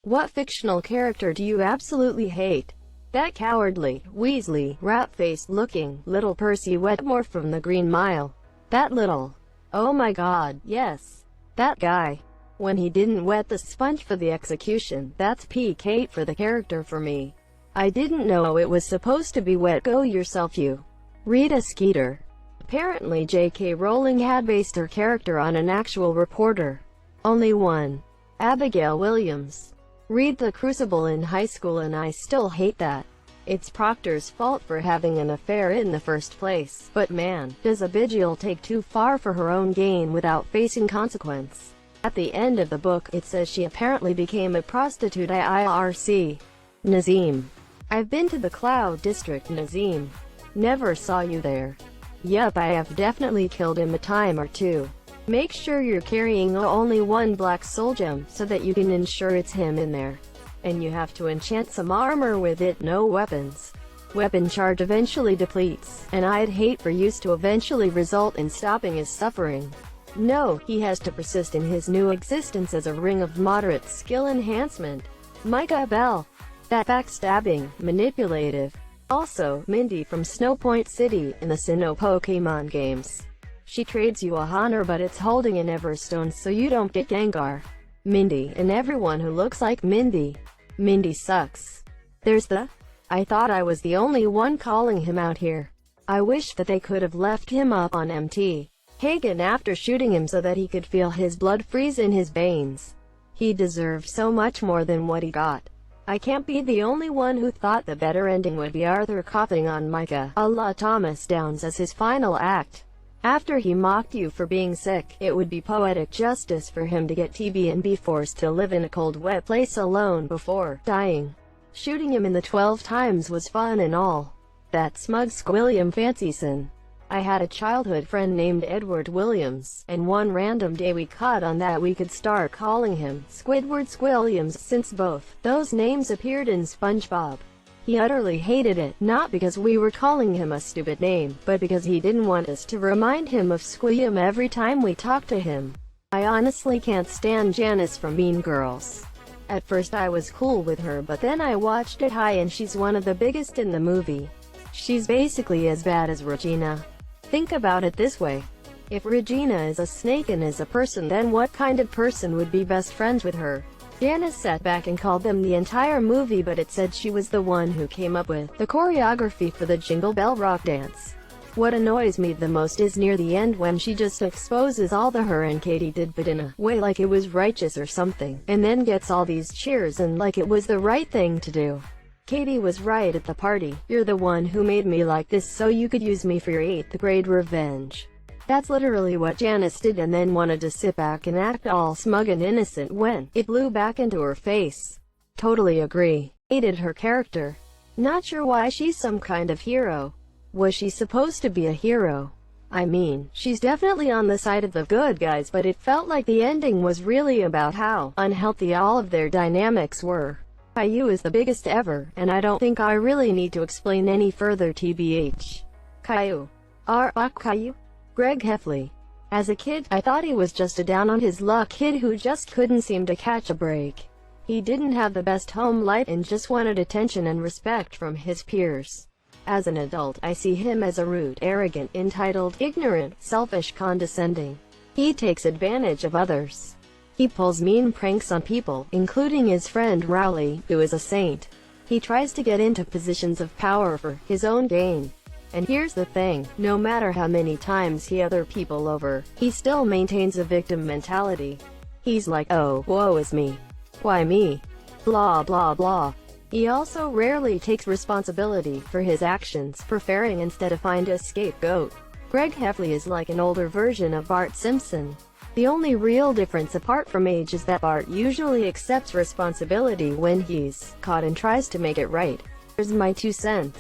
What fictional character do you absolutely hate? That cowardly, Weasley, rat-faced looking, little Percy Wetmore from the Green Mile. That little... oh my god, yes. That guy. When he didn't wet the sponge for the execution, that's peak 8 for the character for me. I didn't know it was supposed to be wet. Go yourself, you. Rita Skeeter. Apparently J.K. Rowling had based her character on an actual reporter. Only one. Abigail Williams. Read The Crucible in high school and I still hate that. It's Proctor's fault for having an affair in the first place, but man, does Abigail take too far for her own gain without facing consequence. At the end of the book, it says she apparently became a prostitute at IRC. Nazim. I've been to the Cloud District, Nazim. Never saw you there. Yup, I have definitely killed him a time or two. Make sure you're carrying only one black soul gem, so that you can ensure it's him in there. And you have to enchant some armor with it, no weapons. Weapon charge eventually depletes, and I'd hate for use to eventually result in stopping his suffering. No, he has to persist in his new existence as a ring of moderate skill enhancement. Micah Bell. That backstabbing, manipulative. Also, Mindy from Snowpoint City in the Sinnoh Pokemon games. She trades you a Honor but it's holding an Everstone so you don't get Gengar. Mindy, and everyone who looks like Mindy. Mindy sucks. There's the... I thought I was the only one calling him out here. I wish that they could have left him up on MT. Hagen after shooting him so that he could feel his blood freeze in his veins. He deserved so much more than what he got. I can't be the only one who thought the better ending would be Arthur coughing on Micah, a la Thomas Downs as his final act. After he mocked you for being sick, it would be poetic justice for him to get TB and be forced to live in a cold wet place alone before dying. Shooting him in the 12 times was fun and all. That smug Squilliam Fancyson. I had a childhood friend named Edward Williams, and one random day we caught on that we could start calling him Squidward Squilliams since both those names appeared in SpongeBob. He utterly hated it, not because we were calling him a stupid name, but because he didn't want us to remind him of Squilliam every time we talked to him. I honestly can't stand Janice from Mean Girls. At first I was cool with her, but then I watched it high and she's one of the biggest in the movie. She's basically as bad as Regina. Think about it this way. If Regina is a snake and is a person, then what kind of person would be best friends with her? Janice sat back and called them the entire movie, but it said she was the one who came up with the choreography for the Jingle Bell Rock dance. What annoys me the most is near the end when she just exposes all the her and Katie did, but in a way like it was righteous or something, and then gets all these cheers and like it was the right thing to do. Katie was right at the party. You're the one who made me like this so you could use me for your 8th grade revenge. That's literally what Janice did, and then wanted to sit back and act all smug and innocent when it blew back into her face. Totally agree. Hated her character. Not sure why she's some kind of hero. Was she supposed to be a hero? I mean, she's definitely on the side of the good guys, but it felt like the ending was really about how unhealthy all of their dynamics were. Caillou is the biggest ever, and I don't think I really need to explain any further tbh. Caillou. Caillou? Greg Heffley. As a kid, I thought he was just a down-on-his-luck kid who just couldn't seem to catch a break. He didn't have the best home life and just wanted attention and respect from his peers. As an adult, I see him as a rude, arrogant, entitled, ignorant, selfish, condescending. He takes advantage of others. He pulls mean pranks on people, including his friend Rowley, who is a saint. He tries to get into positions of power for his own gain. And here's the thing, no matter how many times he other people over, he still maintains a victim mentality. He's like, oh, woe is me. Why me? Blah blah blah. He also rarely takes responsibility for his actions, preferring instead to find a scapegoat. Greg Heffley is like an older version of Bart Simpson. The only real difference apart from age is that Bart usually accepts responsibility when he's caught and tries to make it right. Here's my 2 cents.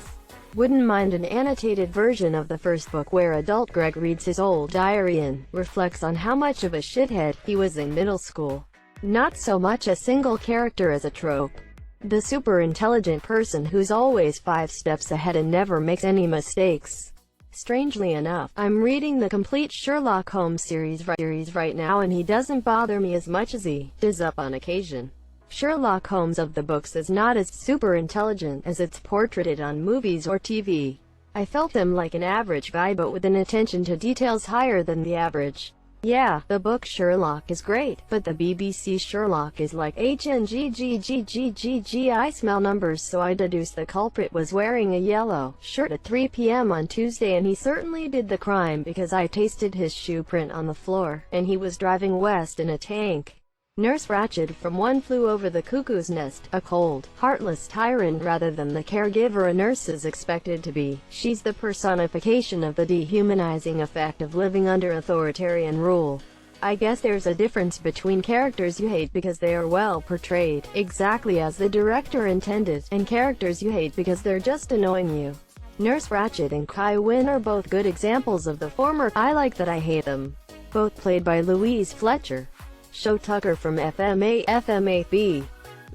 Wouldn't mind an annotated version of the first book where adult Greg reads his old diary and reflects on how much of a shithead he was in middle school. Not so much a single character as a trope. The super intelligent person who's always 5 steps ahead and never makes any mistakes. Strangely enough, I'm reading the complete Sherlock Holmes series right now, and he doesn't bother me as much as he does up on occasion. Sherlock Holmes of the books is not as super intelligent as it's portrayed on movies or TV. I felt him like an average guy but with an attention to details higher than the average. Yeah, the book Sherlock is great, but the BBC Sherlock is like HNGGGGGG. I smell numbers, so I deduce the culprit was wearing a yellow shirt at 3 p.m. on Tuesday, and he certainly did the crime because I tasted his shoe print on the floor, and he was driving west in a tank. Nurse Ratched from One Flew Over the Cuckoo's Nest, a cold, heartless tyrant rather than the caregiver a nurse is expected to be. She's the personification of the dehumanizing effect of living under authoritarian rule. I guess there's a difference between characters you hate because they are well portrayed, exactly as the director intended, and characters you hate because they're just annoying you. Nurse Ratched and Kai Wynn are both good examples of the former. I like that I hate them. Both played by Louise Fletcher. Show Tucker from FMAB.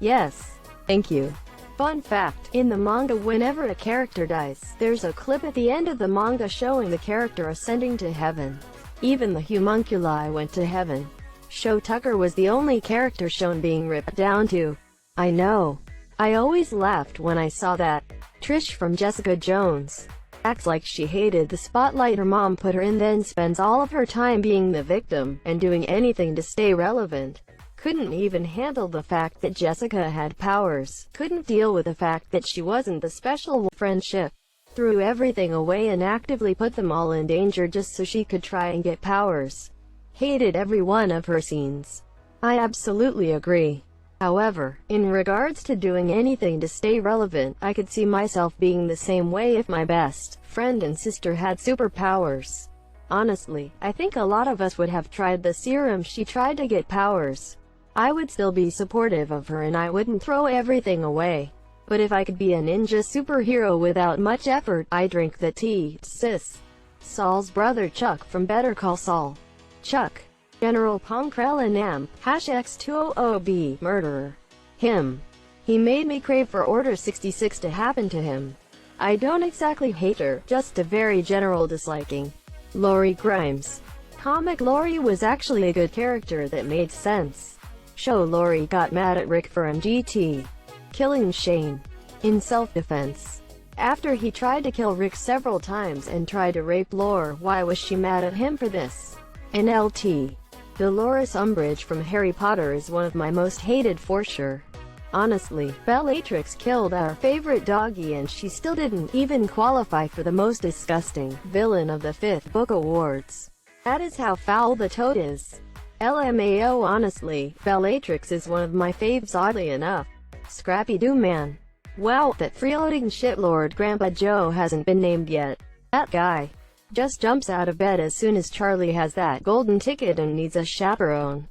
Yes. Thank you. Fun fact, in the manga whenever a character dies, there's a clip at the end of the manga showing the character ascending to heaven. Even the homunculi went to heaven. Show Tucker was the only character shown being ripped down to. I know. I always laughed when I saw that. Trish from Jessica Jones acts like she hated the spotlight her mom put her in, then spends all of her time being the victim, and doing anything to stay relevant. Couldn't even handle the fact that Jessica had powers. Couldn't deal with the fact that she wasn't the special friendship. Threw everything away and actively put them all in danger just so she could try and get powers. Hated every one of her scenes. I absolutely agree. However, in regards to doing anything to stay relevant, I could see myself being the same way if my best friend and sister had superpowers. Honestly, I think a lot of us would have tried the serum she tried to get powers. I would still be supportive of her and I wouldn't throw everything away. But if I could be a ninja superhero without much effort, I'd drink the tea, sis. Saul's brother Chuck from Better Call Saul. Chuck. General Ponkrell Nam, #X200B, murderer. Him. He made me crave for Order 66 to happen to him. I don't exactly hate her, just a very general disliking. Lori Grimes. Comic Lori was actually a good character that made sense. Show Lori got mad at Rick for MGT. Killing Shane. In self-defense. After he tried to kill Rick several times and tried to rape Lore, why was she mad at him for this? NLT. Dolores Umbridge from Harry Potter is one of my most hated for sure. Honestly, Bellatrix killed our favorite doggy and she still didn't even qualify for the most disgusting villain of the 5th book awards. That is how foul the toad is. LMAO. Honestly, Bellatrix is one of my faves, oddly enough. Scrappy-Doo Man. Wow, that freeloading shitlord Grandpa Joe hasn't been named yet. That guy just jumps out of bed as soon as Charlie has that golden ticket and needs a chaperone.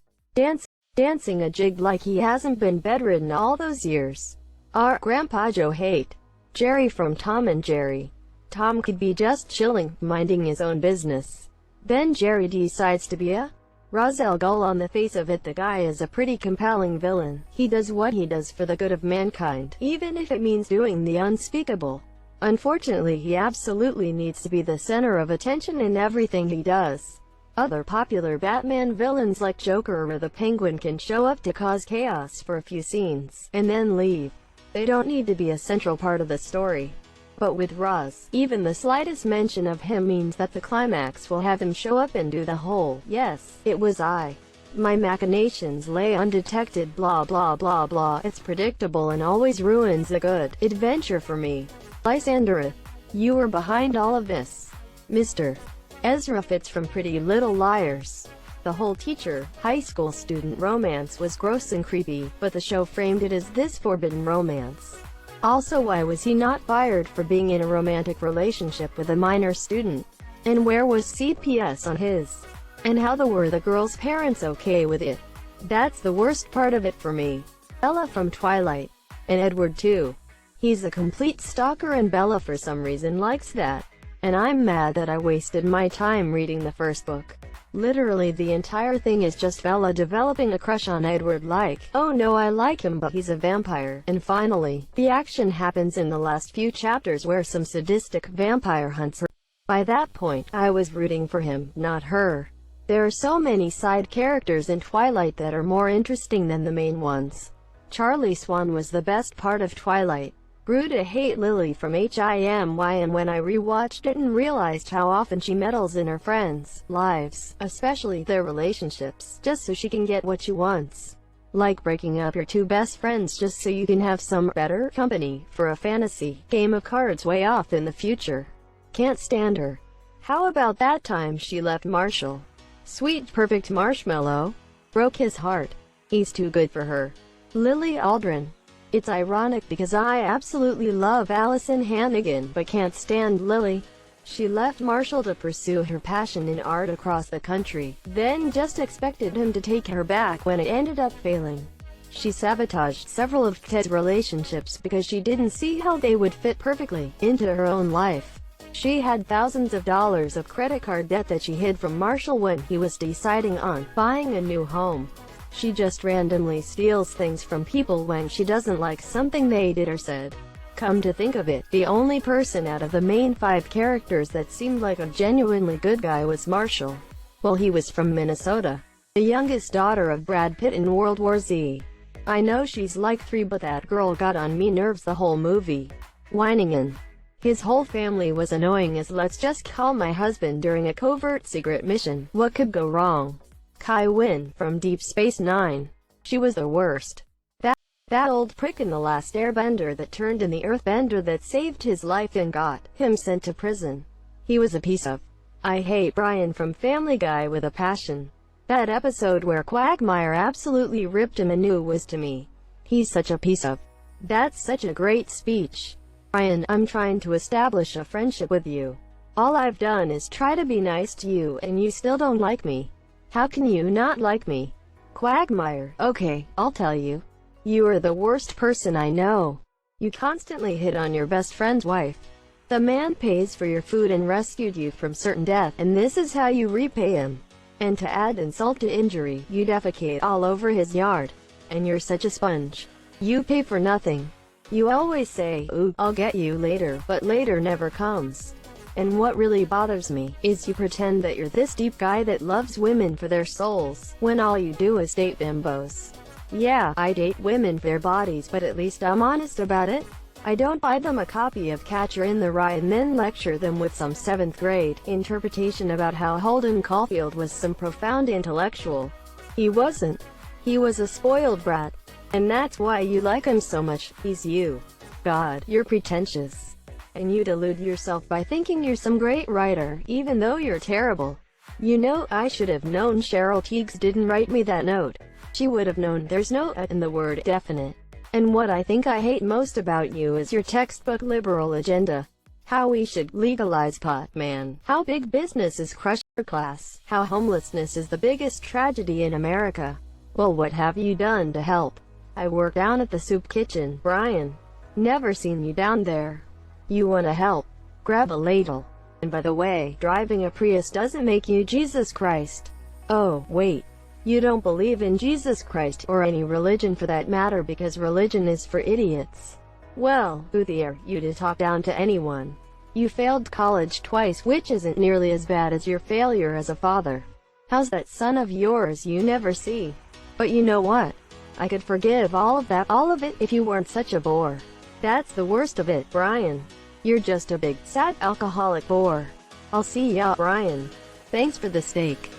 Dancing a jig like he hasn't been bedridden all those years. Our Grandpa Joe hate. Jerry from Tom and Jerry. Tom could be just chilling, minding his own business. Then Jerry decides to be a Ra's al Ghul. On the face of it, the guy is a pretty compelling villain. He does what he does for the good of mankind, even if it means doing the unspeakable. Unfortunately, he absolutely needs to be the center of attention in everything he does. Other popular Batman villains like Joker or the Penguin can show up to cause chaos for a few scenes, and then leave. They don't need to be a central part of the story. But with Ra's, even the slightest mention of him means that the climax will have him show up and do the whole, "Yes, it was I. My machinations lay undetected, blah blah blah blah." It's predictable and always ruins a good adventure for me. Lysanderith, you were behind all of this. Mr. Ezra Fitz from Pretty Little Liars. The whole teacher-high school student romance was gross and creepy, but the show framed it as this forbidden romance. Also, why was he not fired for being in a romantic relationship with a minor student? And where was CPS on his? And how were the girl's parents okay with it? That's the worst part of it for me. Bella from Twilight. And Edward too. He's a complete stalker and Bella for some reason likes that. And I'm mad that I wasted my time reading the first book. Literally the entire thing is just Bella developing a crush on Edward like, "Oh no, I like him but he's a vampire." And finally, the action happens in the last few chapters where some sadistic vampire hunts her. By that point, I was rooting for him, not her. There are so many side characters in Twilight that are more interesting than the main ones. Charlie Swan was the best part of Twilight. Grew to hate Lily from HIMY, and when I rewatched it and realized how often she meddles in her friends' lives, especially their relationships, just so she can get what she wants. Like breaking up your two best friends just so you can have some better company for a fantasy game of cards way off in the future. Can't stand her. How about that time she left Marshall? Sweet perfect marshmallow. Broke his heart. He's too good for her. Lily Aldrin. It's ironic because I absolutely love Allison Hannigan but can't stand Lily. She left Marshall to pursue her passion in art across the country, then just expected him to take her back when it ended up failing. She sabotaged several of Ted's relationships because she didn't see how they would fit perfectly into her own life. She had thousands of dollars of credit card debt that she hid from Marshall when he was deciding on buying a new home. She just randomly steals things from people when she doesn't like something they did or said. Come to think of it, the only person out of the main 5 characters that seemed like a genuinely good guy was Marshall. Well, he was from Minnesota, the youngest daughter of Brad Pitt in World War Z. I know she's like 3, but that girl got on me nerves the whole movie. Whining and his whole family was annoying as let's just call my husband during a covert secret mission. What could go wrong? Kai Wynn from Deep Space Nine. She was the worst. That old prick in The Last Airbender that turned in the Earthbender that saved his life and got him sent to prison. He was a piece of. I hate Brian from Family Guy with a passion. That episode where Quagmire absolutely ripped him a new was to me. He's such a piece of. That's such a great speech. Brian, I'm trying to establish a friendship with you. All I've done is try to be nice to you and you still don't like me. How can you not like me? Quagmire, okay, I'll tell you. You are the worst person I know. You constantly hit on your best friend's wife. The man pays for your food and rescued you from certain death, and this is how you repay him. And to add insult to injury, you defecate all over his yard. And you're such a sponge. You pay for nothing. You always say, ooh, I'll get you later, but later never comes. And what really bothers me is you pretend that you're this deep guy that loves women for their souls, when all you do is date bimbos. Yeah, I date women for their bodies, but at least I'm honest about it. I don't buy them a copy of Catcher in the Rye and then lecture them with some 7th grade interpretation about how Holden Caulfield was some profound intellectual. He wasn't. He was a spoiled brat. And that's why you like him so much. He's you. God, you're pretentious. And you delude yourself by thinking you're some great writer, even though you're terrible. You know, I should have known Cheryl Tiegs didn't write me that note. She would have known there's no "a" in the word definite. And what I think I hate most about you is your textbook liberal agenda. How we should legalize pot, man. How big business is crushing your class. How homelessness is the biggest tragedy in America. Well, what have you done to help? I work down at the soup kitchen, Brian. Never seen you down there. You wanna help? Grab a ladle. And by the way, driving a Prius doesn't make you Jesus Christ. Oh, wait. You don't believe in Jesus Christ, or any religion for that matter, because religion is for idiots. Well, who are you to talk down to anyone? You failed college twice, which isn't nearly as bad as your failure as a father. How's that son of yours you never see? But you know what? I could forgive all of that, all of it, if you weren't such a bore. That's the worst of it, Brian. You're just a big, sad, alcoholic bore. I'll see ya, Brian. Thanks for the steak.